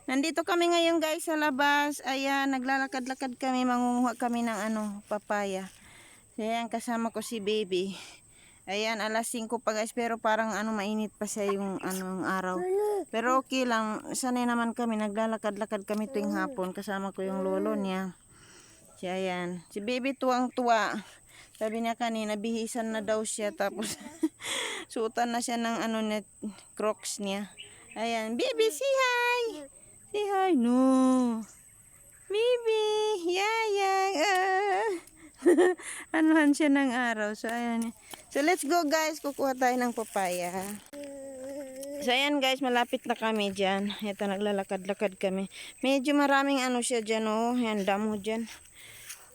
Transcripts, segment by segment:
Nandito kami ngayon guys sa labas. Ayan, naglalakad-lakad kami. Mangunguha kami ng papaya. Ayan, kasama ko si baby. Ayan, alas 5 pa guys. Pero parang mainit pa siya yung araw. Pero okay lang. Sanay naman kami. Naglalakad-lakad kami tuwing hapon. Kasama ko yung lolo niya. Ayan. Si baby tuwang-tuwa. Sabi niya kanina, bihisan na daw siya. Tapos, suotan na siya ng crocs niya. Ayan, baby, say hi! Say hi, no. Baby, yayang. Anuhan siya ng araw. So, ayan. So, let's go guys. Kukuha tayo ng papaya. So, ayan guys. Malapit na kami dyan. Ito, naglalakad-lakad kami. Medyo maraming siya dyan, oh. Ayan, damo dyan.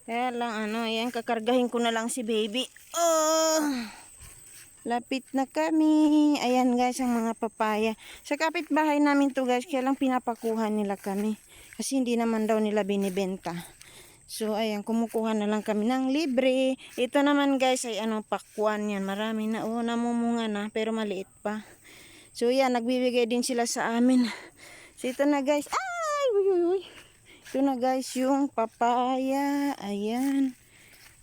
Kaya lang, ayan, kakargahin ko na lang si baby. Oh! Lapit na kami. Ayan guys, ang mga papaya. Sa kapitbahay namin to guys, kaya lang pinapakuha nila kami. Kasi hindi naman daw nila binibenta. So, ayan, kumukuha na lang kami ng libre. Ito naman guys, ay pakwan yan. Marami na, namumunga na, pero maliit pa. So, yan, nagbibigay din sila sa amin. So, ito na guys. Ay, uy, uy, uy. Ito na guys, yung papaya. Ayan.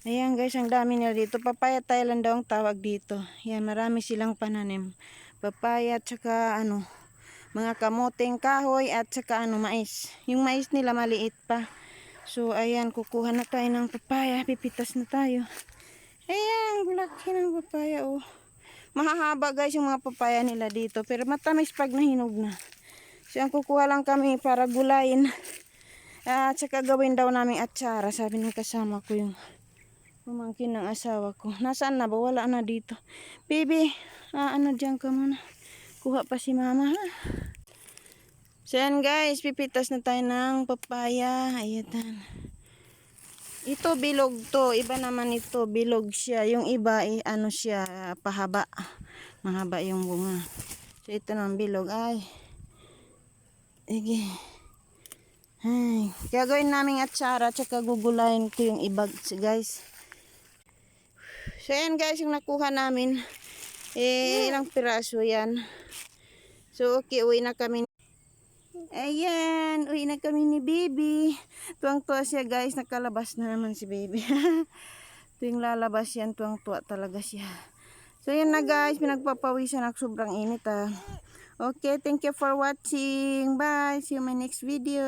Ayan guys, ang dami nila dito. Papaya Thailand daw ang tawag dito. Yan, marami silang pananim. Papaya at saka mga kamoteng kahoy at saka mais. Yung mais nila maliit pa. So ayan, kukuha na tayo ng papaya. Pipitas na tayo. Ayan, laki ng papaya oh. Mahahaba guys yung mga papaya nila dito. Pero matamis pag nahinog na. So ang kukuha lang kami para gulayin. At saka gawin daw namin atsara. Sabi ng kasama ko yung pamangkin ng asawa ko. Nasaan na ba? Wala na dito. Baby, dyan ka muna. Kuha pa si mama ha. So yan guys, pipitas na tayo ng papaya. Ayan. Ito bilog to. Iba naman ito. Bilog siya. Yung iba siya, pahaba. Mahaba yung bunga. So ito ng bilog. Ay. Sige. Ay. Gagawin namin atsara. Tsaka gugulayin ko yung iba guys. So yan guys, yung nakuha namin. Ilang piraso yan. So okay, uwi na kami. Ayan, uwi na kami ni baby. Tuwang-tuwa siya guys, nakalabas na naman si baby. Tuwing lalabas yan, tuwang-tuwa talaga siya. So yan na guys, pinagpapawisan ako, sobrang init ah. Okay, thank you for watching. Bye, see you in my next video.